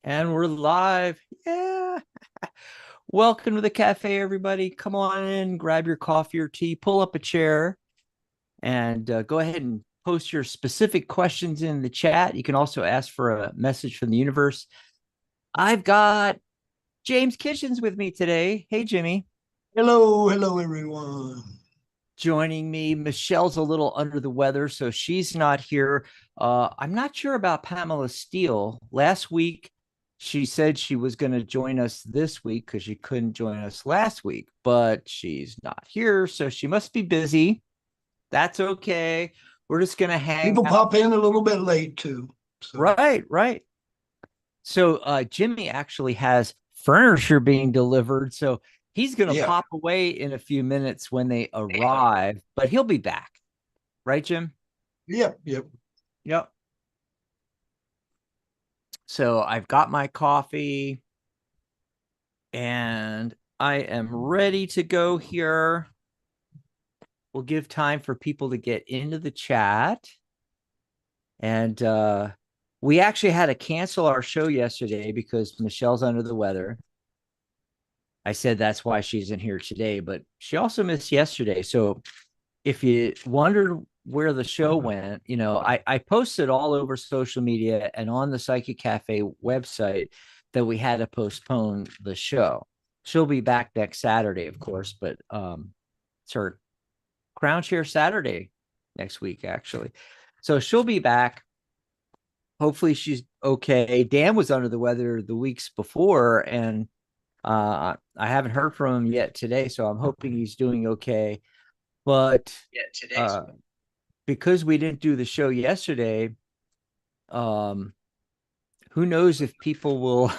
And we're live. Yeah. Welcome to the cafe, everybody. Come on in, grab your coffee or tea, pull up a chair, and go ahead and post your specific questions in the chat. You can also ask for a message from the universe. I've got James Kitchens with me today. Hey, Jimmy. Hello, everyone. Joining me. Michelle's a little under the weather, so she's not here. I'm not sure about Pamela Steele. Last week, she said she was going to join us this week because she couldn't join us last week, but she's not here, so she must be busy. That's okay. We're just going to hang People out. pop in a little bit late too. So Right, right. So Jimmy actually has furniture being delivered, so he's going to yeah, pop away in a few minutes when they arrive, but he'll be back. Right, Jim? yep. Yep. So I've got my coffee and I am ready to go here. We'll give time for people to get into the chat. And we actually had to cancel our show yesterday because Michelle's under the weather. I said that's why she's in here today, but she also missed yesterday. So if you wondered where the show went, I posted all over social media and on the Psychic Cafe website that we had to postpone the show. She'll be back next Saturday, of course, but it's her crown chair Saturday next week, actually. So she'll be back. Hopefully she's okay. Dan was under the weather the weeks before, and I haven't heard from him yet today, so I'm hoping he's doing okay. But because we didn't do the show yesterday, um, who knows if people will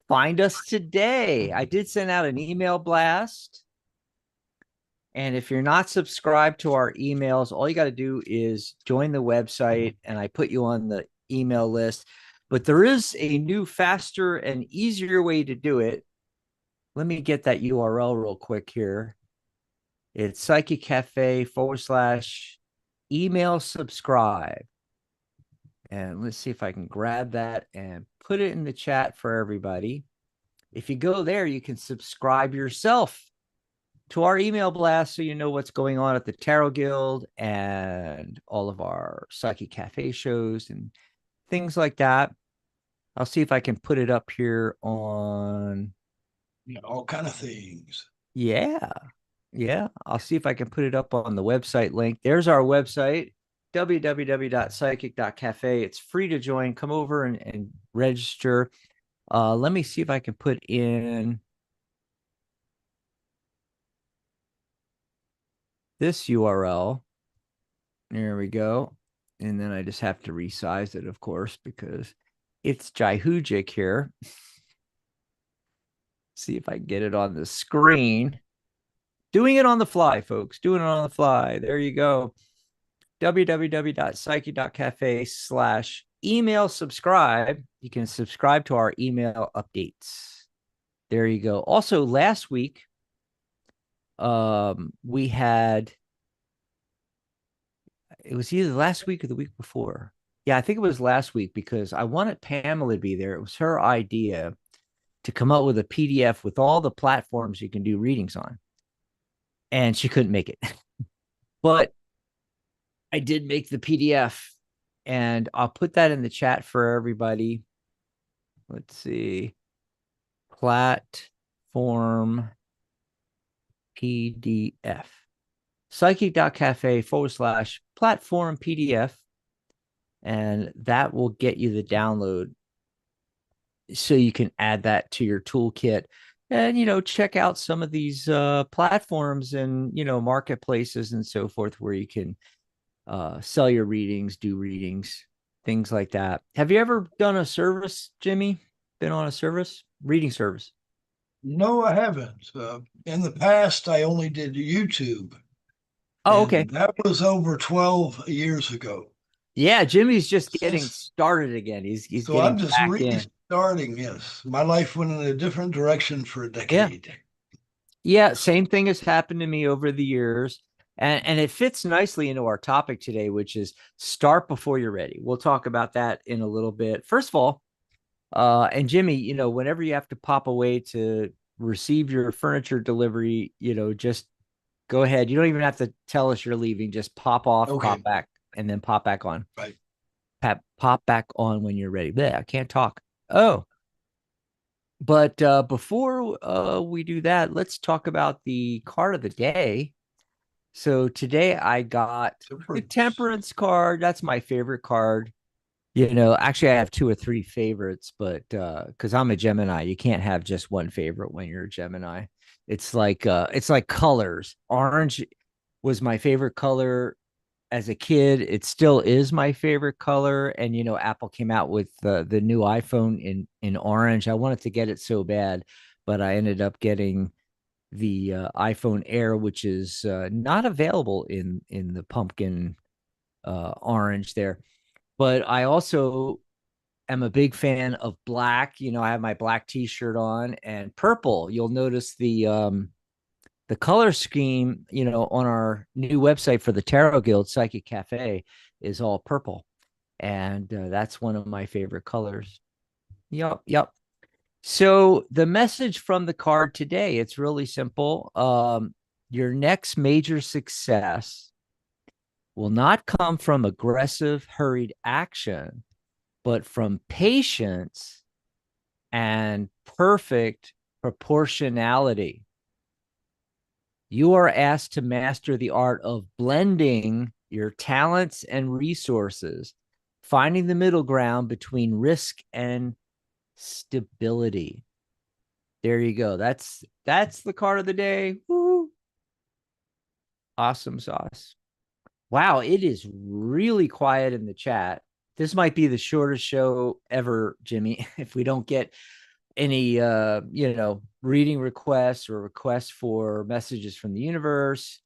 find us today. I did send out an email blast. And if you're not subscribed to our emails, all you got to do is join the website and I put you on the email list. But there is a new, faster, and easier way to do it. Let me get that URL real quick here. It's Psychic Cafe / email subscribe. And let's see if I can grab that and put it in the chat for everybody. If you go there, you can subscribe yourself to our email blast so you know what's going on at the Tarot Guild and all of our Psychic Cafe shows and things like that. I'll see if I can put it up here on. All kind of things. Yeah. Yeah. I'll see if I can put it up on the website link. There's our website, www.psychic.cafe. It's free to join. Come over and register. Let me see if I can put in this URL. There we go. And then I just have to resize it, of course, because it's Jaihujic here. See if I can get it on the screen. Doing it on the fly, folks. Doing it on the fly. There you go. www.psyche.cafe / email subscribe. You can subscribe to our email updates. There you go. Also, last week, we had, it was either last week or the week before. Yeah, I think it was last week because I wanted Pamela to be there. It was her idea to come up with a PDF with all the platforms you can do readings on. And she couldn't make it. But I did make the PDF and I'll put that in the chat for everybody. Let's see. Platform PDF. Psychic.cafe / platform PDF. And that will get you the download so you can add that to your toolkit and check out some of these platforms and marketplaces and so forth where you can sell your readings, do readings, things like that. Have you ever done a service, Jimmy? Been on a service, reading service? No, I haven't. In the past, I only did YouTube, Oh, okay. and that was over 12 years ago. Yeah, Jimmy's just getting Since, started again. He's so I'm getting just back in. restarting. Yes, my life went in a different direction for a Yeah. decade. Yeah, same thing has happened to me over the years. And it fits nicely into our topic today, which is start before you're ready. We'll talk about that in a little bit. First of all, And Jimmy, whenever you have to pop away to receive your furniture delivery, just go ahead. You don't even have to tell us you're leaving. Just pop off, pop Okay, back, and then pop back on. right. Pop back on when you're ready. Bleh, I can't talk. Oh, but before we do that, let's talk about the card of the day. So today I got the Temperance. Temperance card. That's my favorite card. Actually, I have two or three favorites, but because I'm a Gemini, you can't have just one favorite when you're a Gemini. It's like colors. Orange was my favorite color as a kid. It still is my favorite color. And Apple came out with the new iPhone in orange. I wanted to get it so bad, but I ended up getting the iPhone Air, which is not available in the pumpkin orange there. But I also am a big fan of black. I have my black T-shirt on, and purple. You'll notice the color scheme, on our new website for the Tarot Guild Psychic Cafe is all purple, and that's one of my favorite colors. Yep, yep. So the message from the card today, it's really simple. Your next major success will not come from aggressive, hurried action, but from patience and perfect proportionality. You are asked to master the art of blending your talents and resources, finding the middle ground between risk and stability. There you go. That's the card of the day. Woo. Awesome sauce. Wow, it is really quiet in the chat. This might be the shortest show ever, Jimmy, if we don't get any reading requests or requests for messages from the universe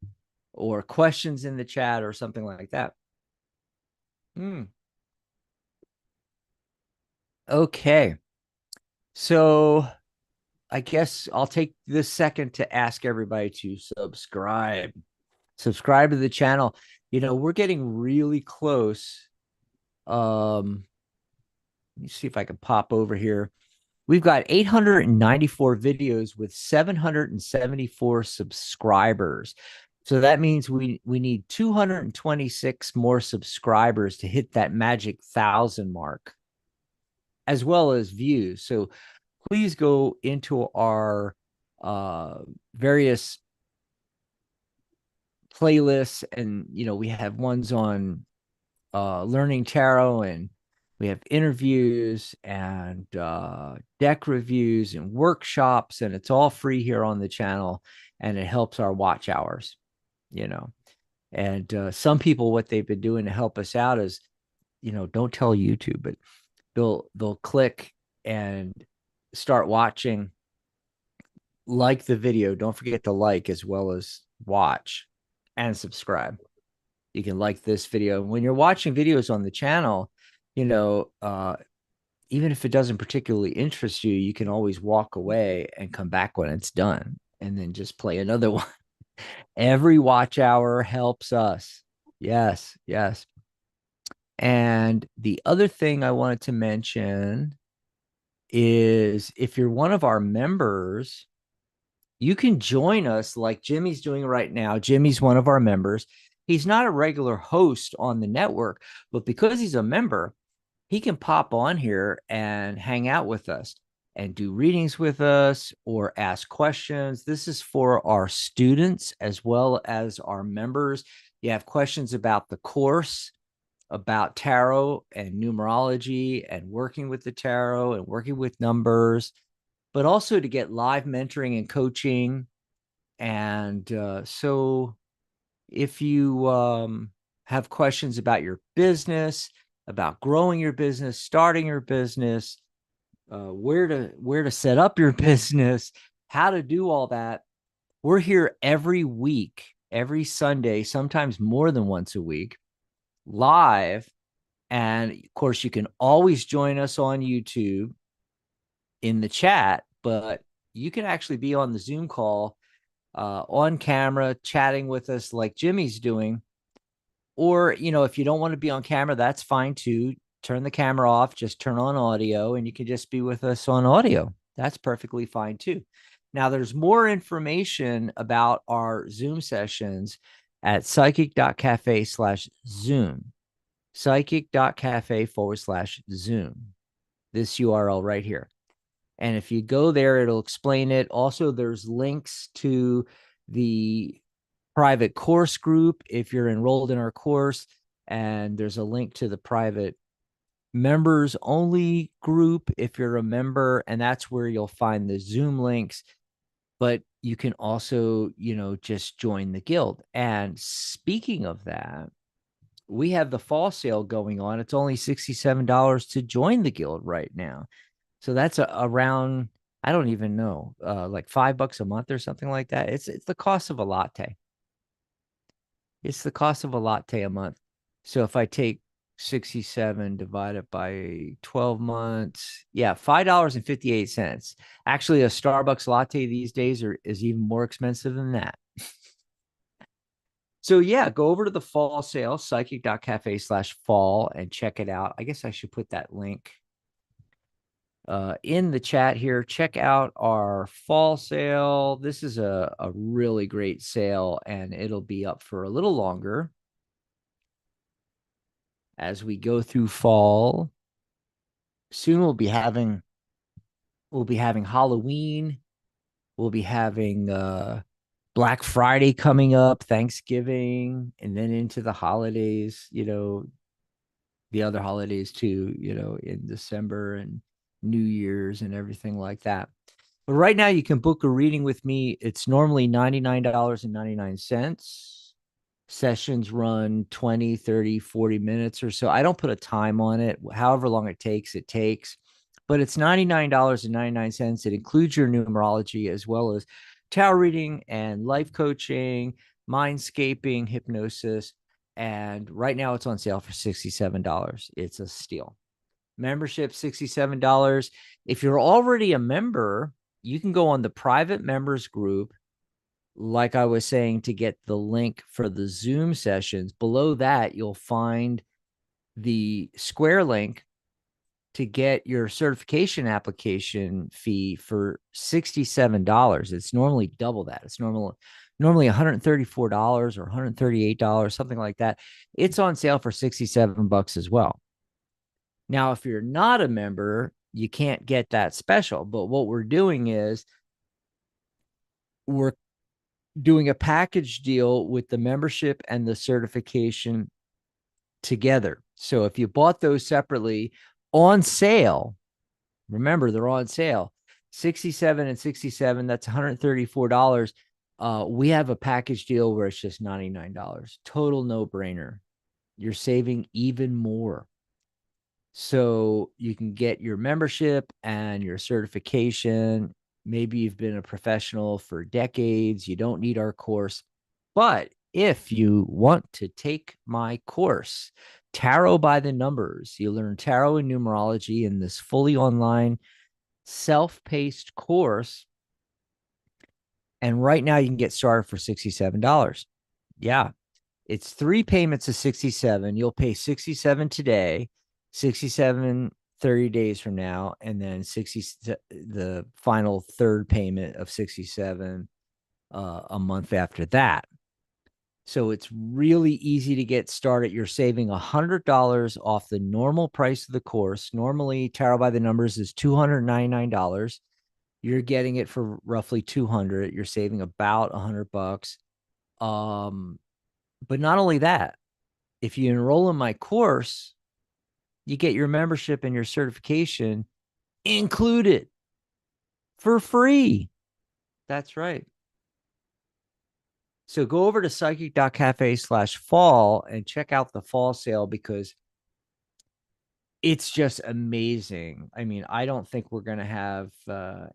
or questions in the chat or something like that. Okay. So I guess I'll take this second to ask everybody to subscribe. Subscribe to the channel. We're getting really close. Let me see if I can pop over here. We've got 894 videos with 774 subscribers. So that means we need 226 more subscribers to hit that magic 1,000 mark, as well as views. So please go into our various playlists, and we have ones on learning tarot, and we have interviews and deck reviews and workshops, and it's all free here on the channel, and it helps our watch hours. And some people, what they've been doing to help us out is, don't tell YouTube, but they'll click and start watching, like the video. Don't forget to like as well as watch and subscribe. You can like this video. When you're watching videos on the channel, even if it doesn't particularly interest you, you can always walk away and come back when it's done and then just play another one. Every watch hour helps us. Yes, yes. And the other thing I wanted to mention is if you're one of our members, you can join us like Jimmy's doing right now. Jimmy's one of our members. He's not a regular host on the network, but because he's a member, he can pop on here and hang out with us and do readings with us or ask questions. This is for our students as well as our members. You have questions about the course, about tarot and numerology and working with the tarot and working with numbers, but also to get live mentoring and coaching. And so if you have questions about your business, about growing your business, starting your business, where to set up your business, how to do all that, we're here every week, every Sunday, sometimes more than once a week, live. And of course, you can always join us on YouTube in the chat, but you can actually be on the Zoom call on camera, chatting with us like Jimmy's doing. Or, if you don't want to be on camera, that's fine too. turn the camera off, just turn on audio, and you can just be with us on audio. That's perfectly fine too. Now, there's more information about our Zoom sessions at psychic.cafe/Zoom, psychic.cafe/Zoom, this URL right here. And if you go there, it'll explain it. Also, there's links to the private course group if you're enrolled in our course. And there's a link to the private members only group if you're a member. And that's where you'll find the Zoom links. But you can also, just join the guild. And speaking of that, we have the fall sale going on. It's only $67 to join the guild right now. So that's around, I don't even know, like $5 a month or something like that. It's the cost of a latte. It's the cost of a latte a month. So if I take 67 divided by 12 months, yeah, $5.58. Actually, a Starbucks latte these days is even more expensive than that. So yeah, go over to the fall sale, psychic.cafe/fall, and check it out. I guess I should put that link in the chat here. Check out our fall sale. This is a really great sale, and it'll be up for a little longer as we go through fall. Soon we'll be having Halloween. We'll be having Black Friday coming up, Thanksgiving, and then into the holidays, the other holidays too, in December, and New Year's and everything like that. But right now you can book a reading with me. It's normally $99.99. Sessions run 20, 30, 40 minutes or so. I don't put a time on it. However long it takes, it takes. But it's $99.99. It includes your numerology as well as tarot reading and life coaching, mindscaping, hypnosis. And right now it's on sale for $67. It's a steal. Membership, $67. If you're already a member, you can go on the private members group, like I was saying, to get the link for the Zoom sessions. Below that, you'll find the Square link to get your certification application fee for $67. It's normally double that. It's normally $134 or $138, something like that. It's on sale for $67 as well. Now, if you're not a member, you can't get that special. But what we're doing is we're doing a package deal with the membership and the certification together. So if you bought those separately on sale, remember they're on sale, 67 and 67, that's $134. We have a package deal where it's just $99. Total no-brainer. You're saving even more. So you can get your membership and your certification. Maybe you've been a professional for decades. You don't need our course. But if you want to take my course, Tarot by the Numbers, you learn tarot and numerology in this fully online, self-paced course. And right now you can get started for $67. Yeah. It's 3 payments of 67. You'll pay 67 today, 67 30 days from now, and then the final third payment of 67 a month after that. So it's really easy to get started. You're saving $100 off the normal price of the course. Normally, Tarot by the Numbers is $299. You're getting it for roughly $200. You're saving about $100. But not only that, if you enroll in my course, you get your membership and your certification included for free. That's right. So go over to psychic.cafe/fall and check out the fall sale, because it's just amazing. I mean, I don't think we're going to have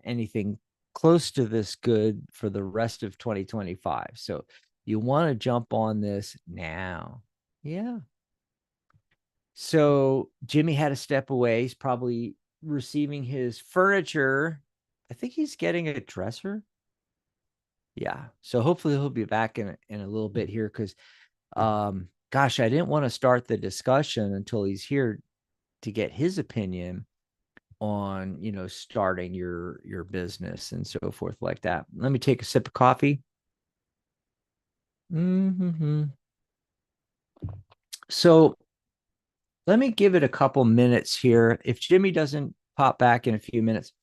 anything close to this good for the rest of 2025. So you want to jump on this now. Yeah. So Jimmy had to step away. He's probably receiving his furniture. I think he's getting a dresser. Yeah. So hopefully he'll be back in a little bit here, because gosh, I didn't want to start the discussion until he's here to get his opinion on, starting your business and so forth like that. Let me take a sip of coffee. Mm-hmm. So let me give it a couple minutes here. If Jimmy doesn't pop back in a few minutes,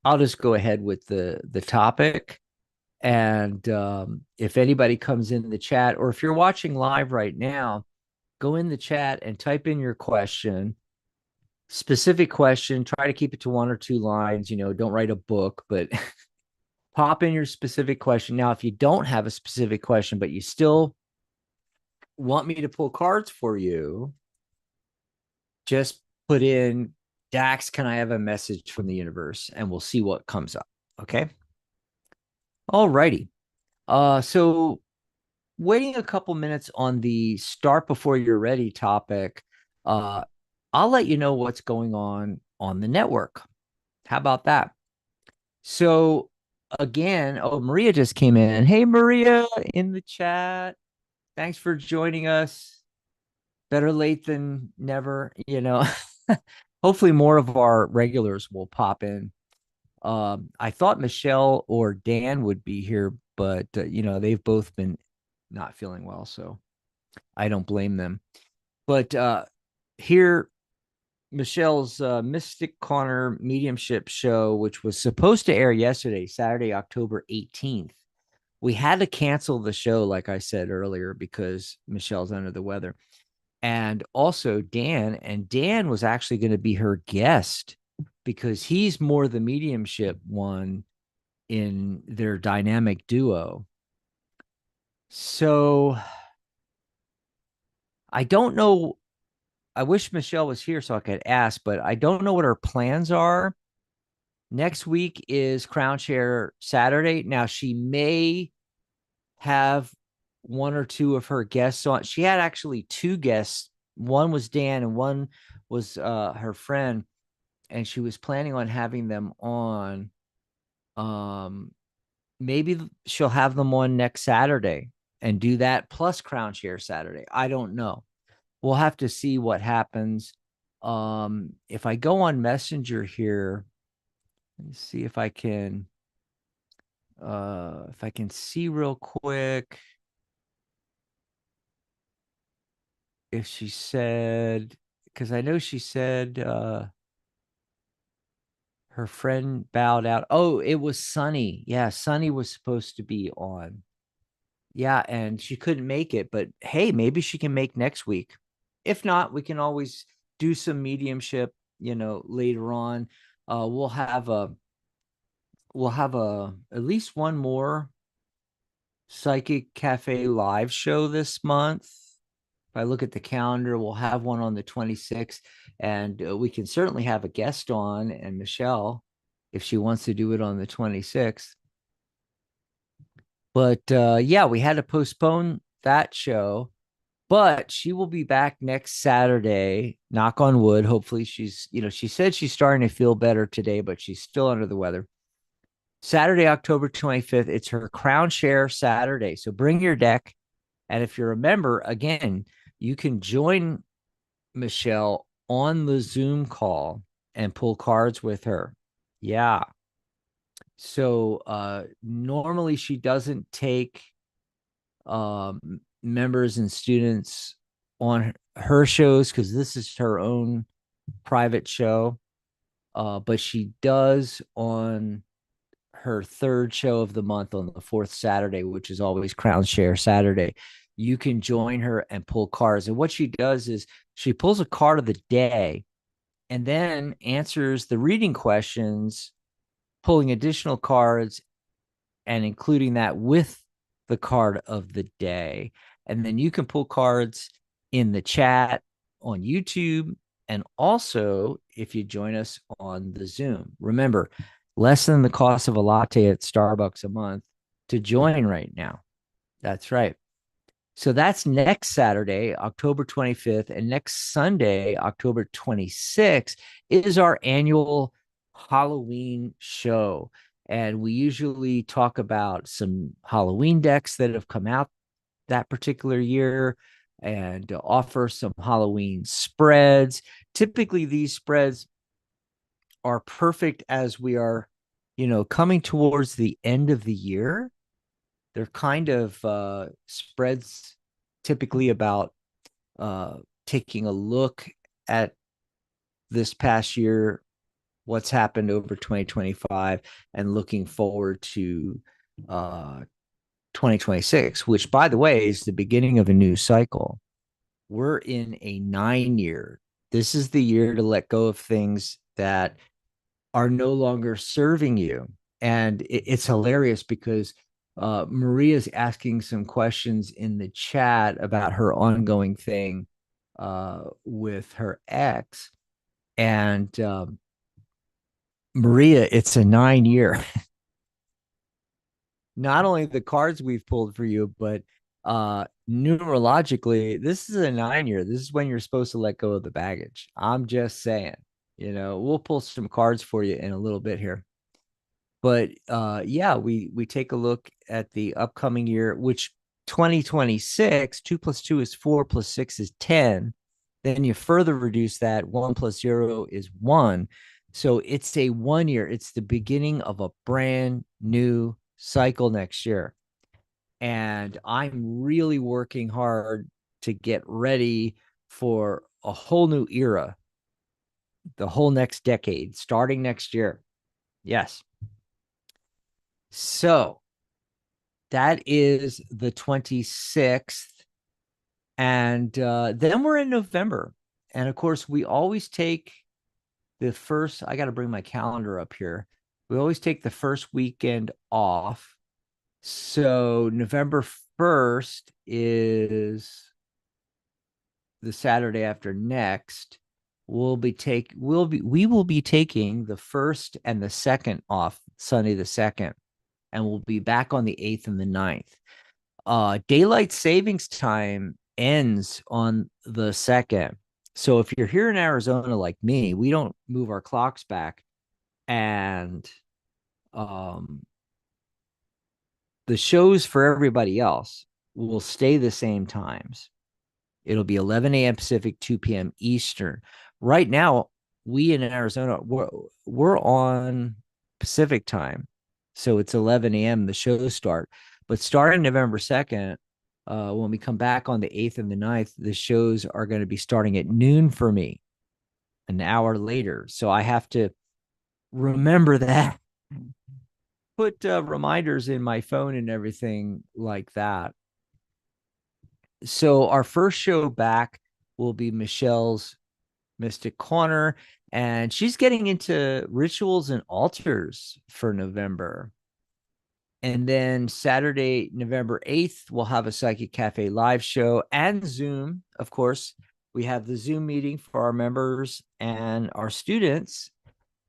I'll just go ahead with the topic. And if anybody comes in the chat, or if you're watching live right now, go in the chat and type in your question, specific question. Try to keep it to 1 or 2 lines. Don't write a book, but pop in your specific question. Now, if you don't have a specific question, but you still want me to pull cards for you, just put in, Dax, can I have a message from the universe? And we'll see what comes up. Okay. All righty. So waiting a couple minutes on the start before you're ready topic. I'll let you know what's going on the network. How about that? So again, Maria just came in. Hey, Maria, in the chat. Thanks for joining us. Better late than never, Hopefully more of our regulars will pop in. I thought Michelle or Dan would be here, but they've both been not feeling well, so I don't blame them. But here, Michelle's Mystic Corner Mediumship show, which was supposed to air yesterday, Saturday, October 18th. We had to cancel the show, like I said earlier, because Michelle's under the weather. And also Dan was actually going to be her guest because he's more the mediumship one in their dynamic duo. So I don't know. I wish Michelle was here so I could ask, but I don't know what her plans are. Next week is Crown Share Saturday. Now, she may have 1 or 2 of her guests on. She had actually 2 guests. One was Dan and one was her friend. And she was planning on having them on. Maybe she'll have them on next Saturday and do that plus Crown Share Saturday. I don't know. We'll have to see what happens. If I go on Messenger here, let me see if I can see real quick if she said, because I know she said her friend bowed out. Oh, it was Sunny. Yeah, Sunny was supposed to be on. Yeah, and she couldn't make it, but hey, maybe she can make next week. If not, we can always do some mediumship, later on. We'll have at least one more Psychic Cafe live show this month. If I look at the calendar, we'll have one on the 26th, and we can certainly have a guest on, and Michelle, if she wants to do it on the 26th. But yeah, we had to postpone that show, but she will be back next Saturday. Knock on wood. Hopefully she's, she said she's starting to feel better today, but she's still under the weather. Saturday, October 25th, it's her Crown Share Saturday. So bring your deck. And if you're a member, again, you can join Michelle on the Zoom call and pull cards with her. Yeah. So normally she doesn't take members and students on her shows because this is her own private show. But she does on her 3rd show of the month on the 4th Saturday, which is always Crown Share Saturday. You can join her and pull cards. And what she does is she pulls a card of the day and then answers the reading questions, pulling additional cards and including that with the card of the day. And then you can pull cards in the chat on YouTube. And also, if you join us on the Zoom, remember, less than the cost of a latte at Starbucks a month to join right now. That's right. So that's next Saturday, October 25th, and next Sunday, October 26th, is our annual Halloween show. And we usually talk about some Halloween decks that have come out that particular year. and offer some Halloween spreads. Typically, these spreads are perfect as we are, coming towards the end of the year. They're kind of spreads typically about taking a look at this past year, what's happened over 2025, and looking forward to 2026, which, by the way, is the beginning of a new cycle. We're in a 9 year. This is the year to let go of things that are no longer serving you. And it's hilarious because Maria's asking some questions in the chat about her ongoing thing with her ex. And Maria, it's a 9 year. Not only the cards we've pulled for you, but numerologically, this is a 9 year. This is when you're supposed to let go of the baggage. I'm just saying, we'll pull some cards for you in a little bit here. But yeah, we take a look at the upcoming year, which 2026, 2 + 2 is 4 + 6 is 10. Then you further reduce that, 1 + 0 is 1. So it's a 1 year. It's the beginning of a brand new cycle next year. And I'm really working hard to get ready for a whole new era, the whole next decade, starting next year. Yes. So that is the 26th. And then we're in November. And of course, we always take the first, I got to bring my calendar up here. We always take the first weekend off. So November 1st is the Saturday after next. We will be taking the 1st and the 2nd off, Sunday the 2nd, and we'll be back on the 8th and the 9th. Daylight savings time ends on the 2nd. So if you're here in Arizona like me, we don't move our clocks back, and the shows for everybody else will stay the same times. It'll be 11 a.m. Pacific, 2 p.m. Eastern. Right now, we in Arizona, we're on Pacific time. So it's 11 a.m. the shows start. But starting November 2nd, when we come back on the 8th and the 9th, the shows are going to be starting at noon for me, an hour later. So I have to remember that, put reminders in my phone and everything like that. So our first show back will be Michelle's Mystic Corner, and she's getting into rituals and altars for November. And then Saturday, November 8th, we'll have a Psychic Cafe live show and Zoom. Of course, we have the Zoom meeting for our members and our students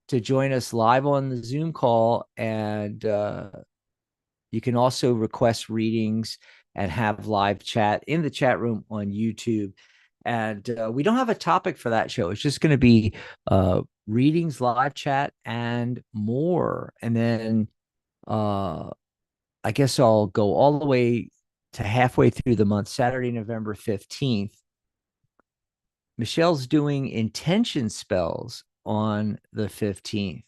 to join us live on the Zoom call. And you can also request readings and have live chat in the chat room on YouTube. And we don't have a topic for that show. It's just going to be readings, live chat, and more. And then I guess I'll go all the way to halfway through the month, Saturday, November 15th. Michelle's doing intention spells on the 15th.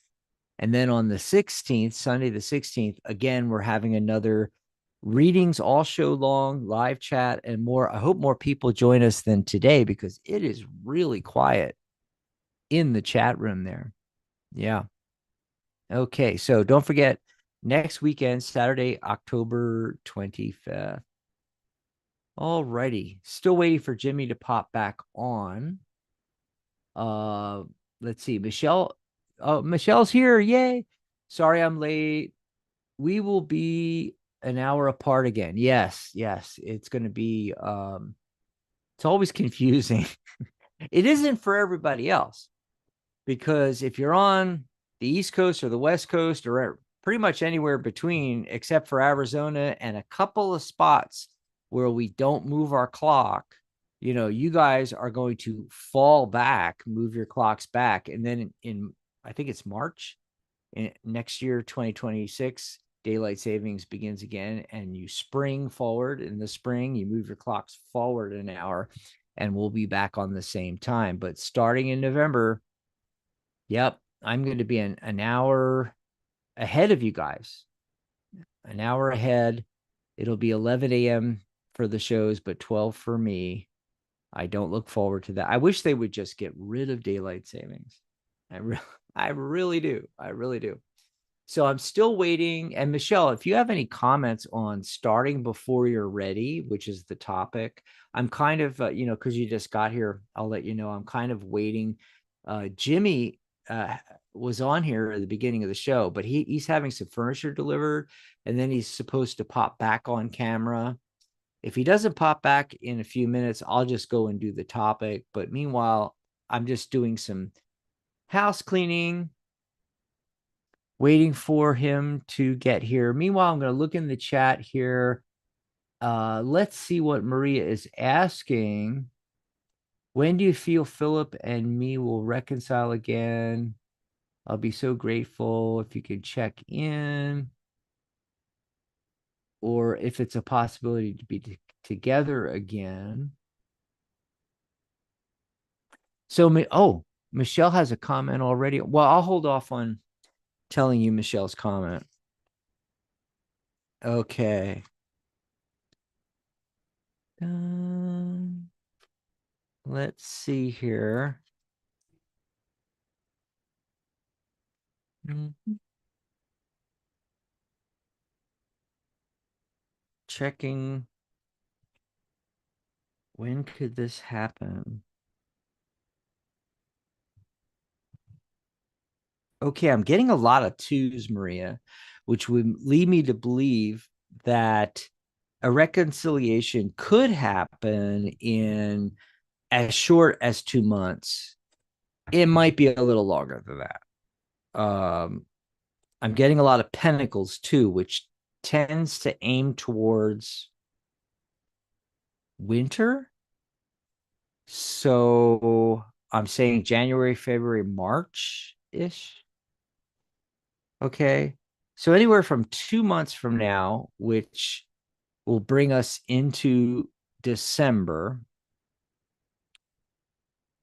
And then on the 16th, Sunday the 16th, again, we're having another readings all show long, live chat, and more. I hope more people join us than today because it is really quiet in the chat room there. Yeah. Okay. So don't forget, next weekend, Saturday, October 25th. All righty. Still waiting for Jimmy to pop back on. Let's see. Michelle. Oh, Michelle's here. Yay. Sorry I'm late. We will be an hour apart again. Yes. It's going to be it's always confusing. It isn't for everybody else, because if you're on the East Coast or the West Coast or pretty much anywhere between, except for Arizona and a couple of spots where we don't move our clock, you guys are going to fall back, move your clocks back. And then in I think it's March next year, 2026, daylight savings begins again, and you spring forward. In the spring, you move your clocks forward an hour, and we'll be back on the same time. But starting in November, yep, I'm going to be an hour ahead of you guys, an hour ahead. It'll be 11 a.m. for the shows, but 12 for me. I don't look forward to that. I wish they would just get rid of daylight savings. I really do. I really do. So I'm still waiting. And Michelle, if you have any comments on starting before you're ready, which is the topic, I'm kind of, because you just got here, I'll let you know, I'm kind of waiting. Jimmy was on here at the beginning of the show, but he's having some furniture delivered, and then he's supposed to pop back on camera. If he doesn't pop back in a few minutes, I'll just go and do the topic. But meanwhile, I'm just doing some house cleaning, waiting for him to get here. Meanwhile, I'm going to look in the chat here. Let's see what Maria is asking. When do you feel Philip and me will reconcile again? I'll be so grateful if you could check in, or if it's a possibility to be together again. So, Michelle has a comment already. Well, I'll hold off on telling you Michelle's comment. Okay. Let's see here. Checking. When could this happen? Okay, I'm getting a lot of twos, Maria, which would lead me to believe that a reconciliation could happen in as short as 2 months. It might be a little longer than that. I'm getting a lot of pentacles too, which tends to aim towards winter. So I'm saying January, February, March-ish. Okay. So anywhere from 2 months from now, which will bring us into December,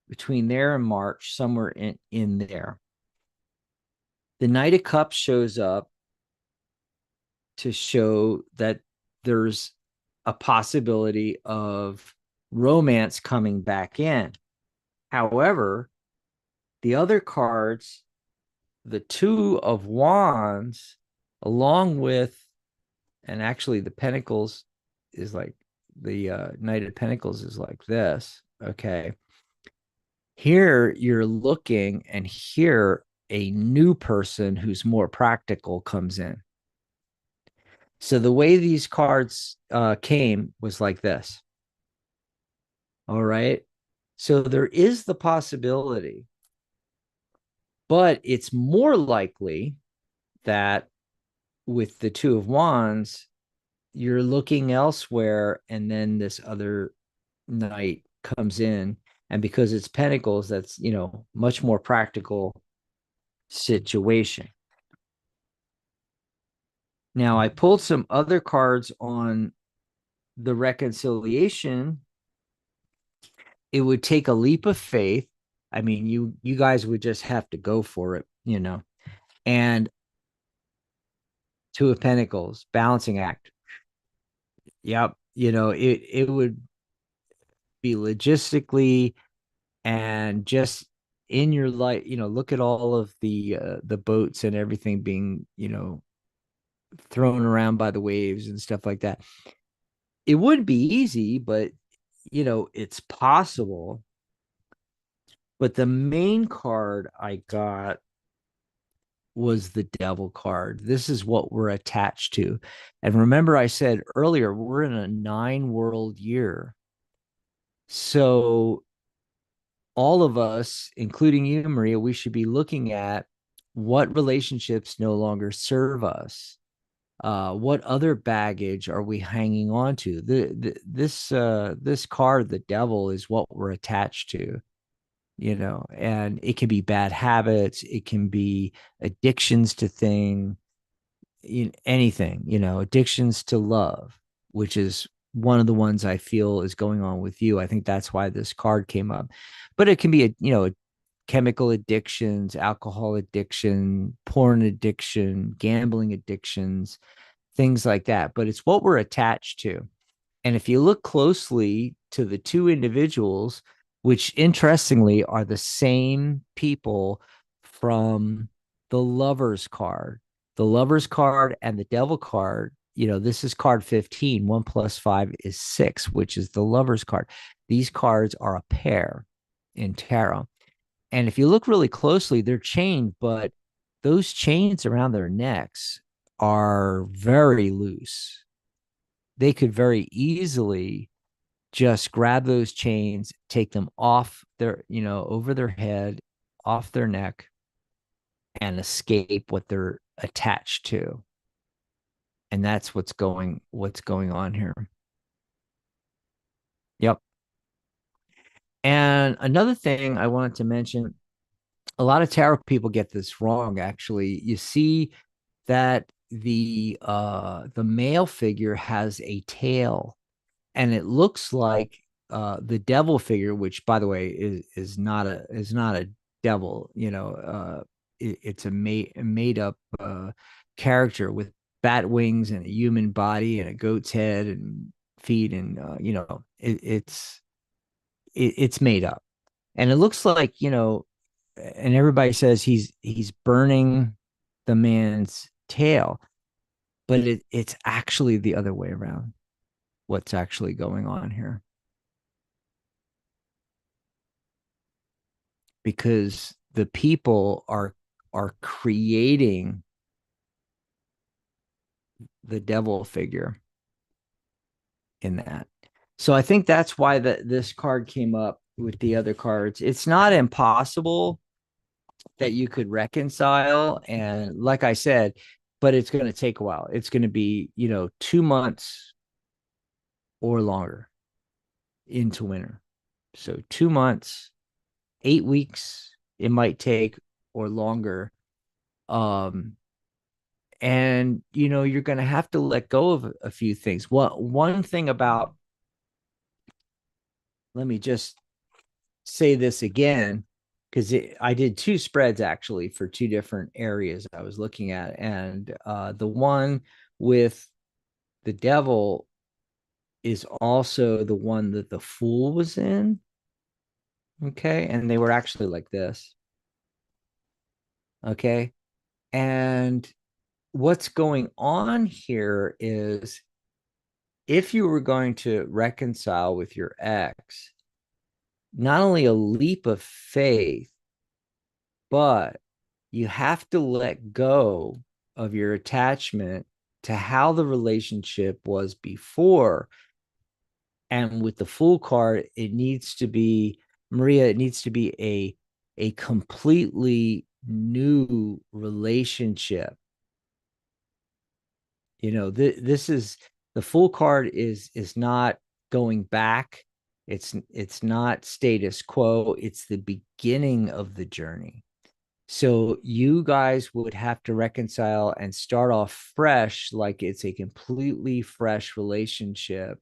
between there and March, somewhere in there. The Knight of Cups shows up to show that there's a possibility of romance coming back in. However, the other cards, the Two of Wands, along with, and actually the Pentacles is like, the Knight of Pentacles is like this. Okay. Here you're looking, and here a new person who's more practical comes in. So the way these cards came was like this. All right. So there is the possibility, but it's more likely that with the Two of Wands, you're looking elsewhere, and then this other knight comes in. And because it's Pentacles, that's, much more practical situation. Now, I pulled some other cards on the reconciliation. It would take a leap of faith. I mean, you guys would just have to go for it, And Two of Pentacles, balancing act. Yep. It would be logistically and just in your life, look at all of the boats and everything being, thrown around by the waves and stuff like that. It wouldn't be easy, but it's possible. But the main card I got was the Devil card. This is what we're attached to. And remember, I said earlier, we're in a 9-world year. So all of us, including you, Maria, we should be looking at what relationships no longer serve us. What other baggage are we hanging on to? This card, the Devil, is what we're attached to, and it can be bad habits, it can be addictions to things, anything, addictions to love, which is one of the ones I feel is going on with you. I think that's why this card came up. But it can be chemical addictions, alcohol addiction, porn addiction, gambling addictions, things like that. But it's what we're attached to. And if you look closely to the two individuals, which interestingly are the same people from the Lover's card, and the Devil card, this is card 15. 1 plus 5 is 6, which is the Lover's card. These cards are a pair in tarot. And if you look really closely, they're chained, but those chains around their necks are very loose. They could very easily just grab those chains, take them off over their head, off their neck, and escape what they're attached to. And that's what's going on here. Yep. And another thing I wanted to mention, a lot of tarot people get this wrong, actually. You see that the male figure has a tail, and it looks like the devil figure, which by the way is not a devil. It's a made up character with bat wings and a human body and a goat's head and feet, and it's made up. And it looks like, and everybody says he's burning the man's tail, but it's actually the other way around. What's actually going on here, because the people are creating the devil figure in that. So I think that's why this card came up with the other cards. It's not impossible that you could reconcile, and like I said, but it's going to take a while. It's going to be 2 months or longer into winter. So 2 months, 8 weeks it might take, or longer. And you're going to have to let go of a few things. One thing about, let me just say this again, because I did two spreads actually for two different areas I was looking at, and the one with the devil is also the one that the Fool was in. Okay, and they were actually like this. Okay, and what's going on here is, if you were going to reconcile with your ex, not only a leap of faith, but you have to let go of your attachment to how the relationship was before. And with the Fool card, it needs to be, Maria, it needs to be a completely new relationship. This is, the Fool card is not going back. It's not status quo. It's the beginning of the journey. So you guys would have to reconcile and start off fresh, like it's a completely fresh relationship.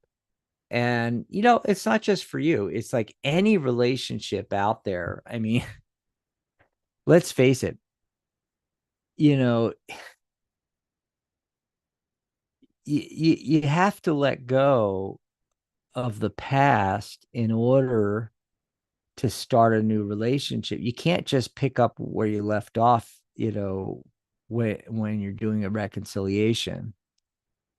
And it's not just for you. It's like any relationship out there. I mean, let's face it, you know, you have to let go of the past in order to start a new relationship. You can't just pick up where you left off, when you're doing a reconciliation.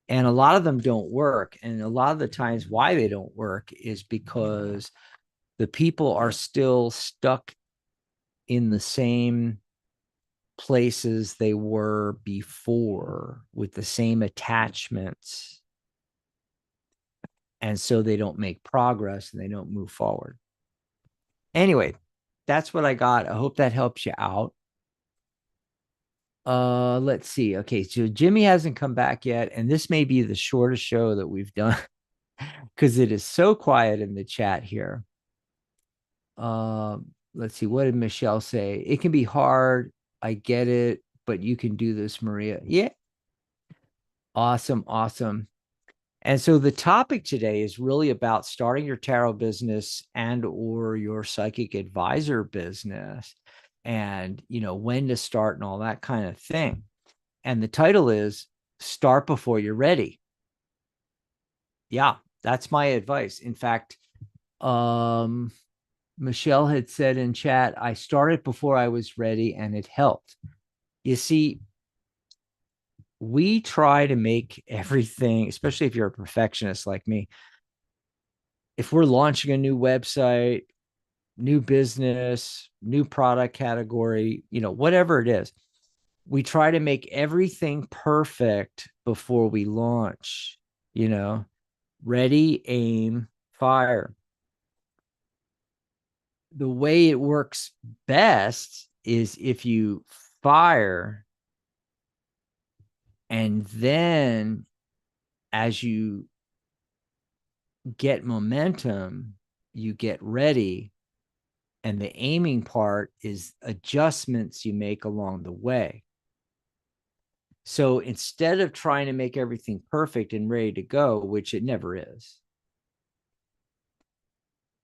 And a lot of them don't work. And a lot of the times why they don't work is because the people are still stuck in the same places they were before, with the same attachments. And so they don't make progress and they don't move forward. Anyway, that's what I got. I hope that helps you out. Let's see. Okay, so Jimmy hasn't come back yet, and this may be the shortest show that we've done because it is so quiet in the chat here. Let's see. What did Michelle say? It can be hard. I get it, but you can do this, Maria. Yeah. Awesome. Awesome. And so the topic today is really about starting your tarot business and or your psychic advisor business and, when to start and all that kind of thing. And the title is Start Before You're Ready. Yeah, that's my advice. In fact, um, Michelle had said in chat, I started before I was ready and it helped. You see, we try to make everything, especially if you're a perfectionist like me, if we're launching a new website, new business, new product category, whatever it is, we try to make everything perfect before we launch, you know, ready, aim, fire. The way it works best is if you fire and then as you get momentum, you get ready. And the aiming part is adjustments you make along the way. So instead of trying to make everything perfect and ready to go, which it never is,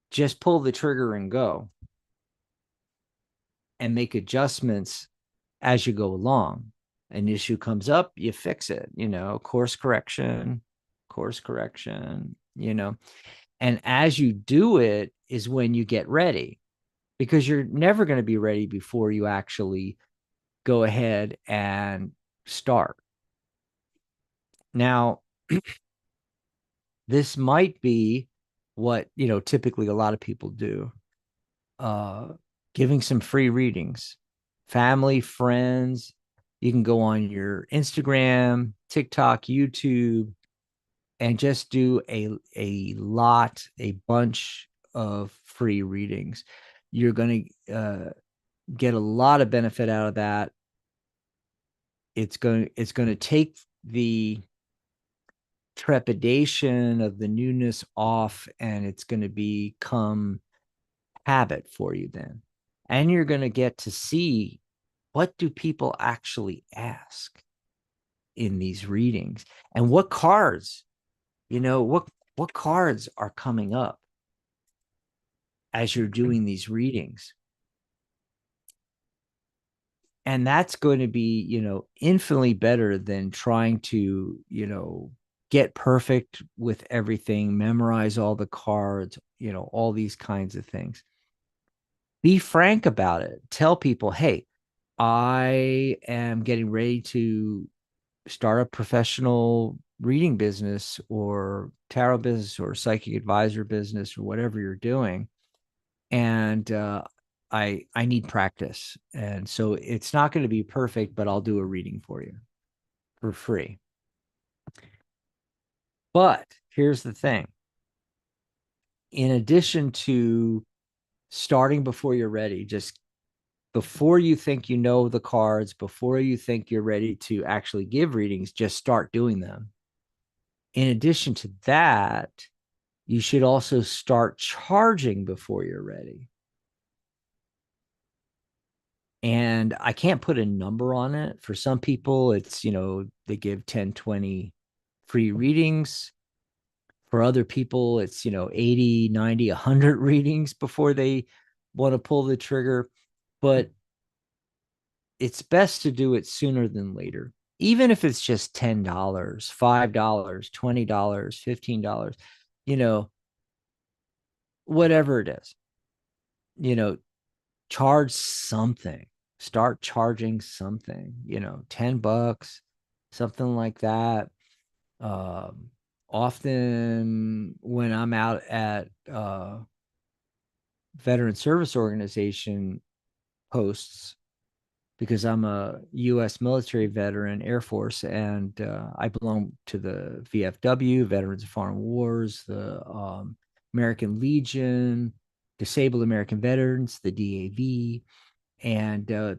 just pull the trigger and go and make adjustments as you go along. An issue comes up, you fix it, course correction, And as you do it is when you get ready, because you're never going to be ready before you actually go ahead and start. Now, this might be what, typically a lot of people do. Giving some free readings, family, friends. You can go on your Instagram, TikTok, YouTube, and just do a bunch of free readings. You're going to get a lot of benefit out of that. It's going to take the trepidation of the newness off, and it's going to become habit for you then. And you're going to get to see, what do people actually ask in these readings, and what cards, what cards are coming up as you're doing these readings. And that's going to be, infinitely better than trying to, get perfect with everything, memorize all the cards, all these kinds of things. Be frank about it. Tell people, hey, I am getting ready to start a professional reading business or tarot business or psychic advisor business or whatever you're doing. And I need practice. And so it's not going to be perfect, but I'll do a reading for you for free. But here's the thing. In addition to starting before you're ready, just before you think you know the cards, before you think you're ready to actually give readings, just start doing them. In addition to that, you should also start charging before you're ready. And I can't put a number on it. For some people, it's, they give 10, 20 free readings. For other people, it's, 80, 90, 100 readings before they want to pull the trigger. But it's best to do it sooner than later, even if it's just $10, $5, $20, $15, whatever it is, charge something, start charging something, $10, something like that. Often when I'm out at veteran service organization posts, because I'm a U.S. military veteran, Air Force, and I belong to the VFW, Veterans of Foreign Wars, the American Legion, Disabled American Veterans, the DAV, and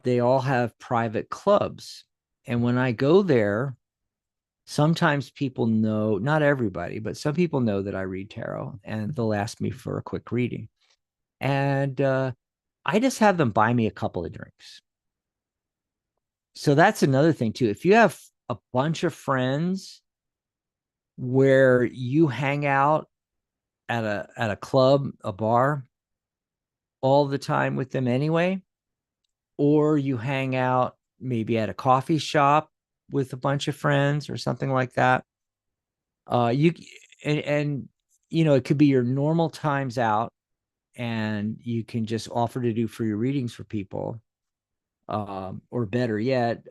they all have private clubs. And when I go there, sometimes people know, not everybody, but some people know that I read tarot, and they'll ask me for a quick reading. And I just have them buy me a couple of drinks. So that's another thing too. If you have a bunch of friends where you hang out at a club, a bar all the time with them anyway, or you hang out maybe at a coffee shop with a bunch of friends or something like that. You and you know, it could be your normal times out, and you can just offer to do free readings for people, or better yet,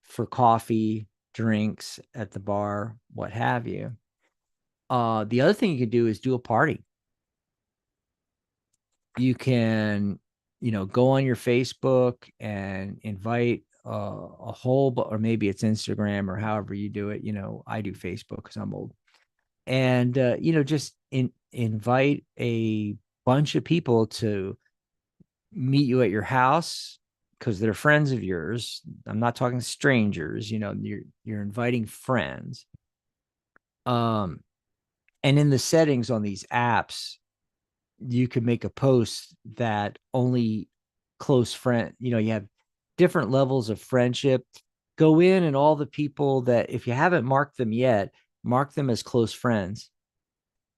for coffee, drinks at the bar, what have you. The other thing you could do is do a party. You can, you know, go on your Facebook and invite a whole, or maybe it's Instagram or however you do it. You know, I do Facebook because I'm old, and you know, just invite a bunch of people to meet you at your house because they're friends of yours. I'm not talking strangers. You know, you're inviting friends. Um, and in the settings on these apps, you could make a post that only close friend, you know, you have different levels of friendship. Go in, and all the people that, if you haven't marked them yet, mark them as close friends.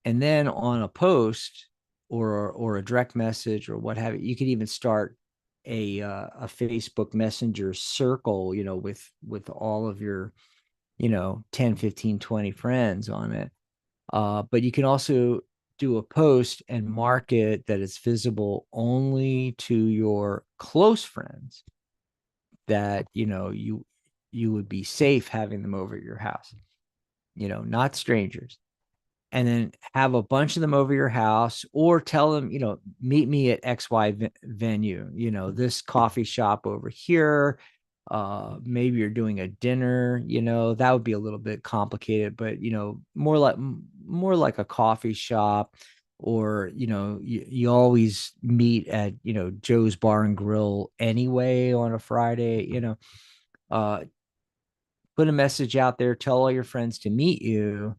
And then on a post or a direct message or what have you, you could even start a Facebook Messenger circle, you know, with all of your, you know, 10, 15, 20 friends on it. But you can also do a post and mark it that it's visible only to your close friends, that, you know, you would be safe having them over at your house, you know, not strangers. And then have a bunch of them over your house, or tell them, you know, meet me at XY venue, you know, this coffee shop over here. Maybe you're doing a dinner, you know, that would be a little bit complicated, but, you know, more like a coffee shop. Or, you know, you always meet at, you know, Joe's Bar and Grill anyway on a Friday, you know. uh Put a message out there, tell all your friends to meet you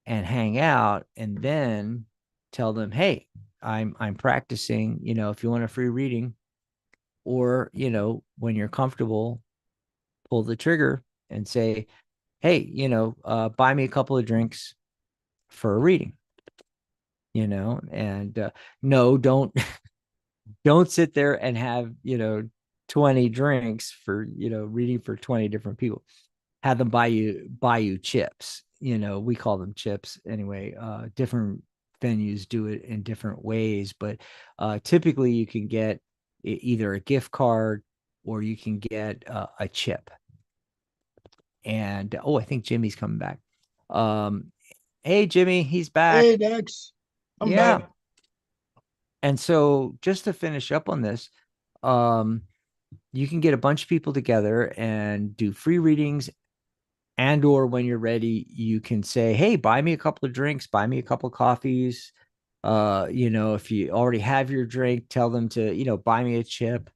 and hang out, and then tell them, hey, I'm practicing, you know, if you want a free reading, or, you know, when you're comfortable, pull the trigger and say, hey, you know, buy me a couple of drinks for a reading, you know. And no, don't don't sit there and have, you know, 20 drinks for, you know, reading for 20 different people. Have them buy you chips. You know, we call them chips anyway. Different venues do it in different ways, but typically you can get either a gift card, or you can get a chip. And oh, I think Jimmy's coming back. Um, hey, Jimmy, he's back. Hey, Dex, I'm Yeah. back. And so just to finish up on this, um, you can get a bunch of people together and do free readings, and or when you're ready, you can say, hey, buy me a couple of drinks, buy me a couple of coffees. You know, if you already have your drink, tell them to, you know, buy me a chip,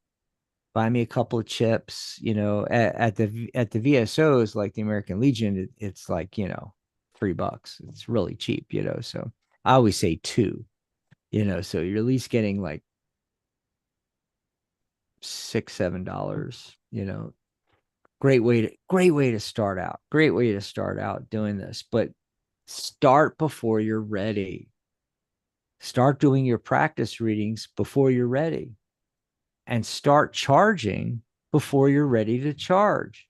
buy me a couple of chips. You know, at the VSOs like the American Legion, it's like, you know, $3. It's really cheap, you know. So I always say two, you know, so you're at least getting like $6, $7, you know. Great way to start out. Great way to start out doing this. But start before you're ready. Start doing your practice readings before you're ready, and start charging before you're ready to charge,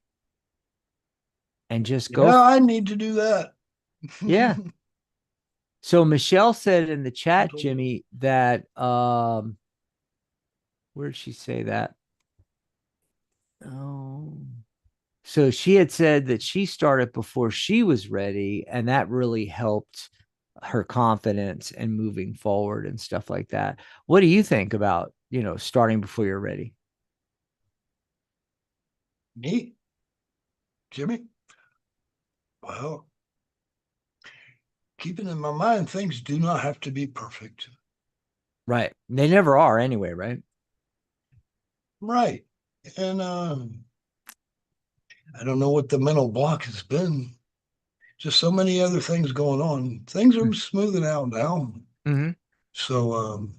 and just go. Yeah, I need to do that. Yeah. So Michelle said in the I chat, told her. Jimmy, that where did she say that? Oh, so she had said that she started before she was ready, and that really helped her confidence and moving forward and stuff like that. What do you think about, you know, starting before you're ready? Me, Jimmy. Well, keeping in my mind, things do not have to be perfect. Right. They never are anyway, right? Right. And I don't know what the mental block has been. Just so many other things going on. Things are smoothing out now. Mm-hmm. So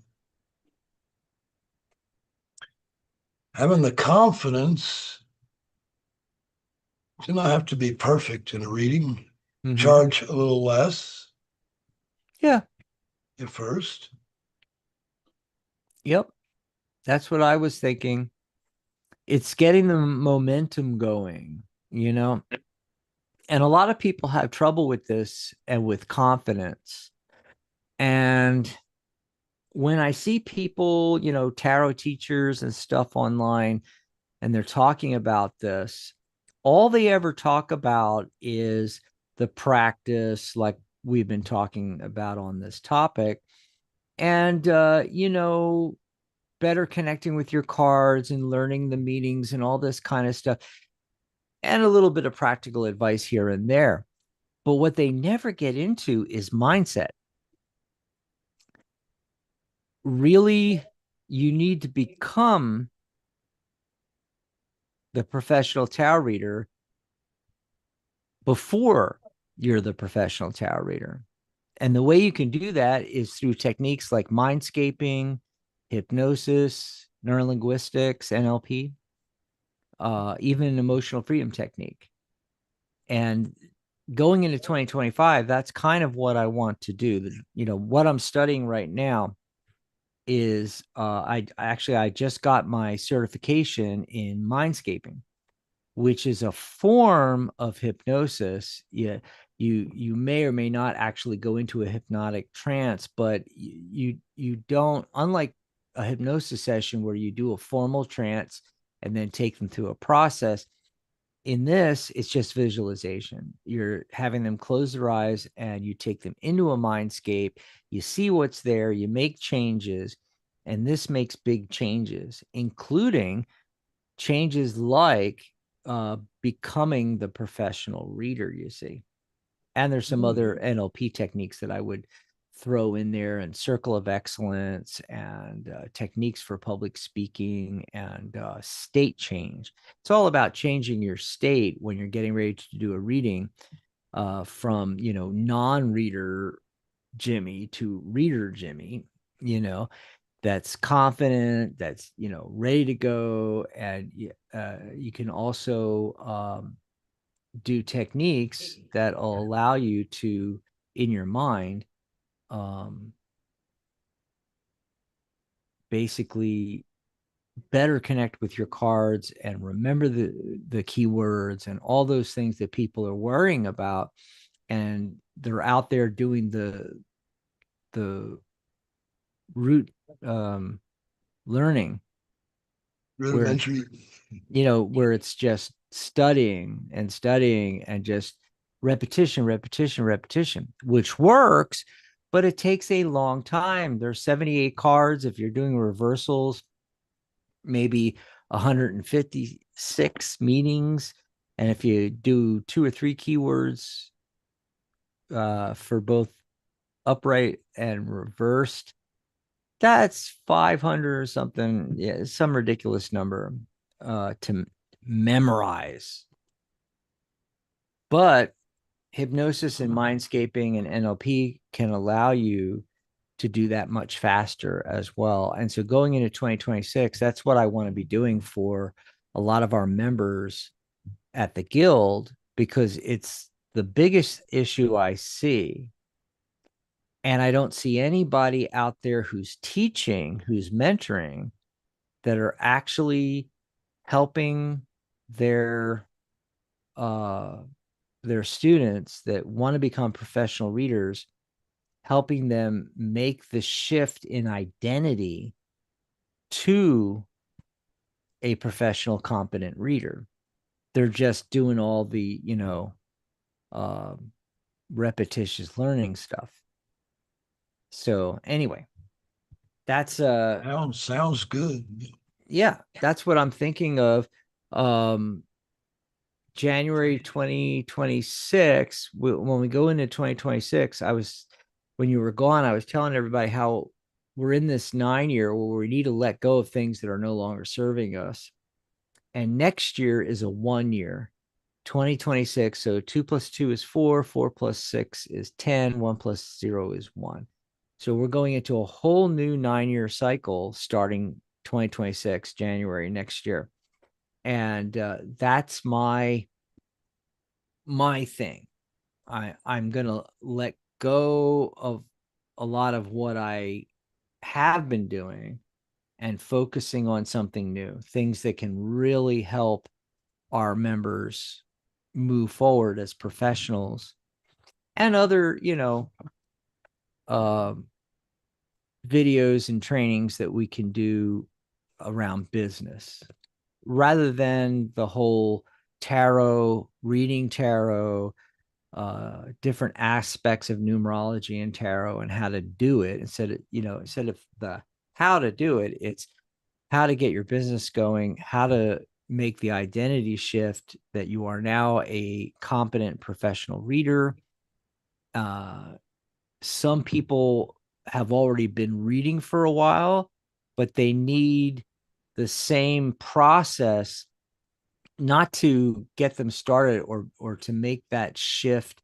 having the confidence Do not have to be perfect in a reading. Mm-hmm. Charge a little less Yeah. at first. Yep. That's what I was thinking. It's getting the momentum going, you know? And a lot of people have trouble with this and with confidence. And when I see people, tarot teachers and stuff online, and they're talking about this, all they ever talk about is the practice, like we've been talking about on this topic. And, better connecting with your cards and learning the meanings and all this kind of stuff, and a little bit of practical advice here and there. But what they never get into is mindset. Really, you need to become the professional tarot reader before you're the professional tarot reader. And the way you can do that is through techniques like mindscaping, hypnosis, neurolinguistics, NLP, even an emotional freedom technique. And going into 2025, that's kind of what I want to do. What I'm studying right now is I just got my certification in mindscaping, which is a form of hypnosis. Yeah, you may or may not actually go into a hypnotic trance, but you don't, unlike a hypnosis session where you do a formal trance and then take them through a process. In this, it's just visualization. You're having them close their eyes and you take them into a mindscape. You see what's there, you make changes, and this makes big changes, including changes like becoming the professional reader, you see. And there's some other NLP techniques that I would throw in there, and circle of excellence, and techniques for public speaking, and state change. It's all about changing your state when you're getting ready to do a reading, from, non-reader Jimmy to reader Jimmy, that's confident, that's, ready to go. And you can also do techniques that will allow you to, in your mind, um, basically better connect with your cards and remember the keywords and all those things that people are worrying about, and they're out there doing the root learning, where Rudimentary. where it's just studying and just repetition, repetition, repetition, which works, but it takes a long time. There's 78 cards. If you're doing reversals, maybe 156 meanings. And if you do 2 or 3 keywords for both upright and reversed, that's 500 or something. Yeah, some ridiculous number to memorize. But hypnosis and mindscaping and NLP can allow you to do that much faster as well. And so going into 2026, that's what I want to be doing for a lot of our members at the guild, because it's the biggest issue I see. And I don't see anybody out there who's teaching, who's mentoring, that are actually helping their uh their students that want to become professional readers, helping them make the shift in identity to a professional competent reader. They're just doing all the uh, repetitious learning stuff. So anyway, that's Sounds good. yeah, that's what I'm thinking of. um January 2026, when we go into 2026, when you were gone, I was telling everybody how we're in this 9 year where we need to let go of things that are no longer serving us. And next year is a 1 year, 2026. So 2 + 2 is 4, 4 + 6 is 10, 1 + 0 is 1. So we're going into a whole new 9 year cycle starting 2026, January next year. And that's my my thing. I'm gonna let go of a lot of what I have been doing and focusing on something new, things that can really help our members move forward as professionals, and other, um, videos and trainings that we can do around business rather than the whole tarot, reading tarot, different aspects of numerology and tarot and how to do it. Instead of the how to do it, it's how to get your business going, how to make the identity shift that you are now a competent professional reader. uh, some people have already been reading for a while, but they need the same process, not to get them started or to make that shift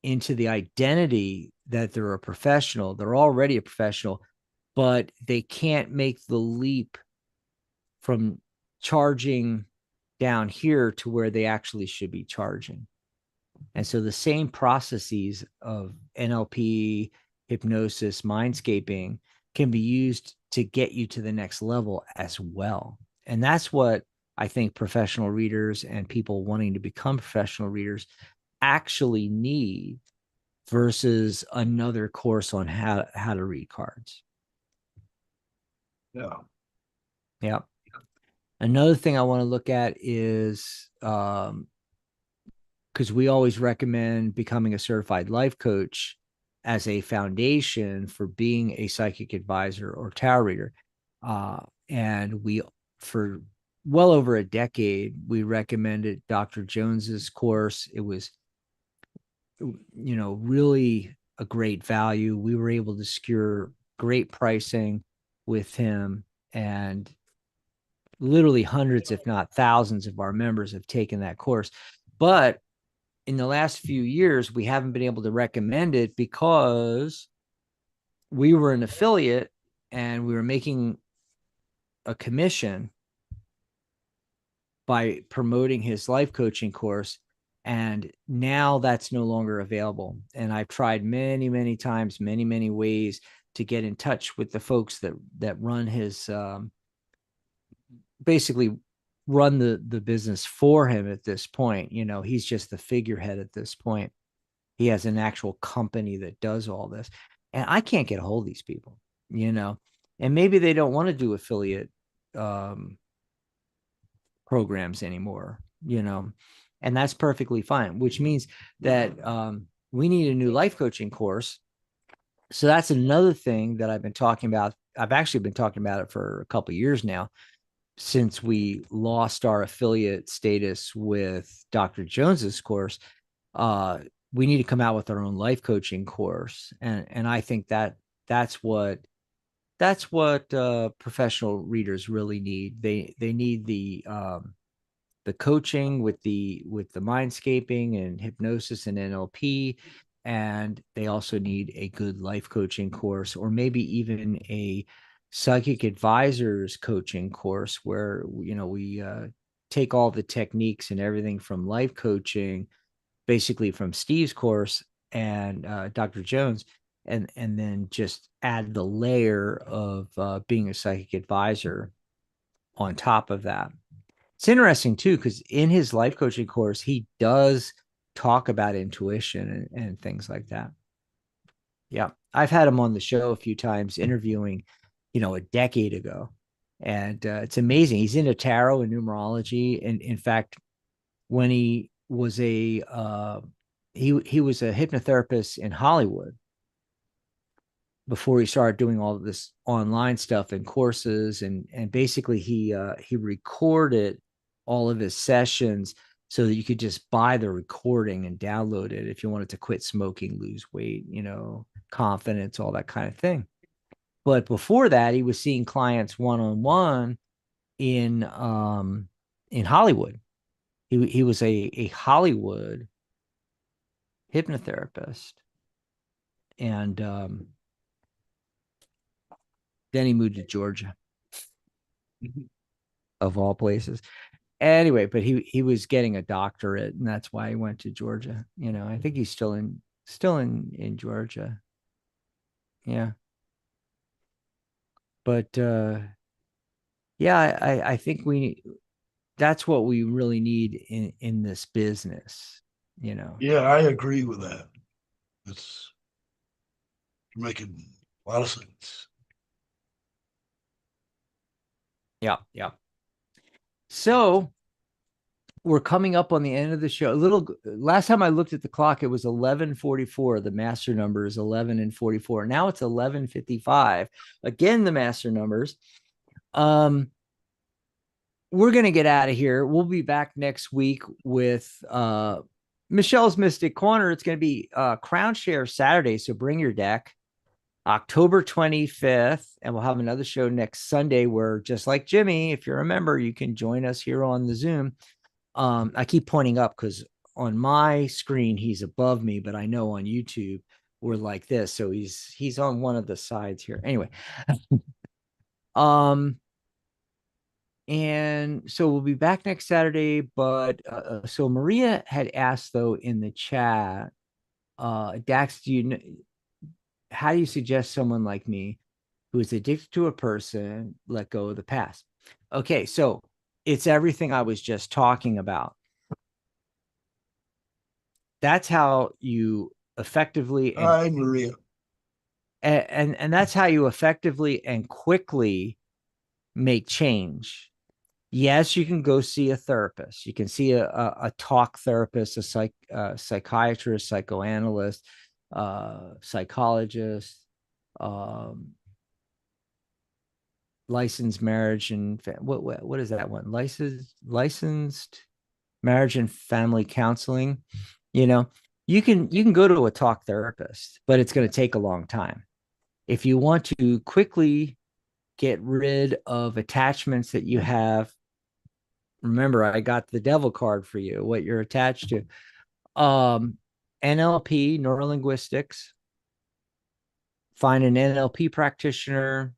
into the identity that they're a professional. They're already a professional, but they can't make the leap from charging down here to where they actually should be charging. And so the same processes of NLP, hypnosis, mindscaping can be used to get you to the next level as well. And that's what I think professional readers and people wanting to become professional readers actually need versus another course on how to read cards. Yeah. Yeah. Another thing I want to look at is because we always recommend becoming a certified life coach as a foundation for being a psychic advisor or tarot reader. And we, for well over a decade, we recommended Dr. Jones's course. It was, really a great value. We were able to secure great pricing with him, and literally hundreds, if not thousands, of our members have taken that course. But in the last few years, we haven't been able to recommend it because we were an affiliate and we were making a commission by promoting his life coaching course. And now that's no longer available. And I've tried many, many times, many, many ways to get in touch with the folks that run his, basically run the business for him at this point. He's just the figurehead at this point. He has an actual company that does all this. And I can't get a hold of these people, and maybe they don't want to do affiliate programs anymore, and that's perfectly fine, which means that we need a new life coaching course. So that's another thing that I've been talking about. I've actually been talking about it for a couple of years now, since we lost our affiliate status with Dr. Jones's course. uh we need to come out with our own life coaching course, and I think that that's what professional readers really need. They need the coaching with the mindscaping and hypnosis and NLP, and they also need a good life coaching course, or maybe even a psychic advisors coaching course where we take all the techniques and everything from life coaching, basically from Steve's course and Dr. Jones, and then just add the layer of being a psychic advisor on top of that. It's interesting too, because in his life coaching course, he does talk about intuition and things like that. Yeah. I've had him on the show a few times interviewing, a decade ago. And it's amazing. He's into tarot and numerology. And in fact, when he was a hypnotherapist in Hollywood before he started doing all of this online stuff and courses, and basically he recorded all of his sessions so that you could just buy the recording and download it if you wanted to quit smoking, lose weight, confidence, all that kind of thing. But before that, he was seeing clients one-on-one in Hollywood. He was a Hollywood hypnotherapist, and then he moved to Georgia, of all places. Anyway, but he was getting a doctorate, and that's why he went to Georgia. I think he's still in Georgia. Yeah. But yeah, I think that's what we really need in this business, you know. Yeah, I agree with that. It's making a lot of sense. Yeah, yeah. So we're coming up on the end of the show. Last time I looked at the clock, it was 11:44. The master number is 11 and 44. Now it's 11:55. Again, the master numbers. We're gonna get out of here. We'll be back next week with Michelle's Mystic Corner. It's gonna be Crown Share Saturday, so bring your deck. October 25th, and we'll have another show next Sunday where, just like Jimmy, if you remember, you can join us here on the Zoom. I keep pointing up because on my screen he's above me, but I know on YouTube we're like this, so he's on one of the sides here. Anyway, and so we'll be back next Saturday. But so Maria had asked though in the chat, Dax, how do you suggest someone like me who is addicted to a person let go of the past? Okay, so it's everything I was just talking about. That's how you effectively Hi, Maria. and that's how you effectively and quickly make change. Yes, you can go see a therapist. You can see a talk therapist, psychiatrist, psychoanalyst, psychologist, um, licensed marriage and what is that one? Licensed marriage and family counseling. You know, you can go to a talk therapist, but it's going to take a long time. If you want to quickly get rid of attachments that you have, remember I got the devil card for you, what you're attached to. NLP, neurolinguistics, find an NLP practitioner,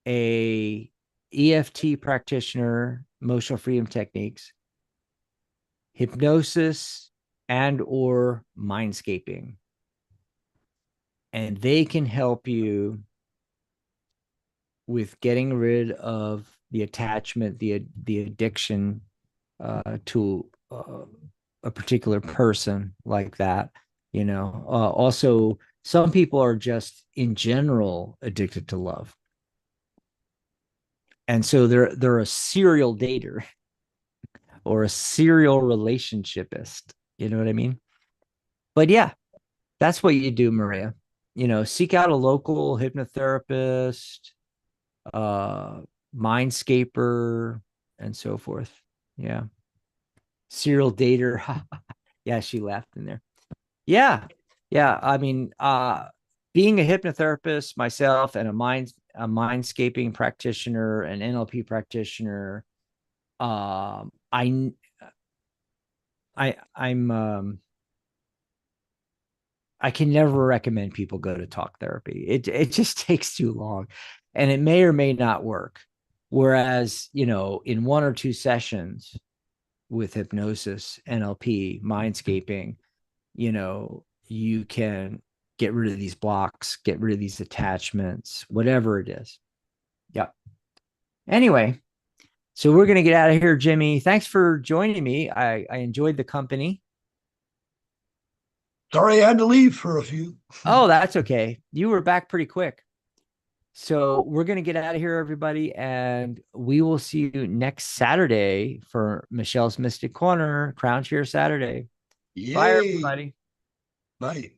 a EFT practitioner, emotional freedom techniques, hypnosis, and or mindscaping. And they can help you with getting rid of the attachment, the addiction to a particular person like that. Also, some people are just in general addicted to love, and so they're a serial dater or a serial relationshipist. You know what I mean? But yeah, that's what you do, Maria. Seek out a local hypnotherapist, uh, mindscaper, and so forth. Yeah. Serial dater. Yeah, she laughed in there. Yeah. Yeah. I mean, being a hypnotherapist myself and a mindscaping practitioner, an NLP practitioner, I I'm I can never recommend people go to talk therapy. It just takes too long, and it may or may not work. Whereas, in one or two sessions with hypnosis, NLP, mindscaping, you can get rid of these blocks, get rid of these attachments, whatever it is. Yeah. Anyway, so we're going to get out of here, Jimmy. Thanks for joining me. I enjoyed the company. Sorry I had to leave for a few. Oh, that's okay. You were back pretty quick. So we're going to get out of here, everybody, and we will see you next Saturday for Michelle's Mystic Corner, Crown Cheer Saturday. Bye, Yay. everybody. Bye.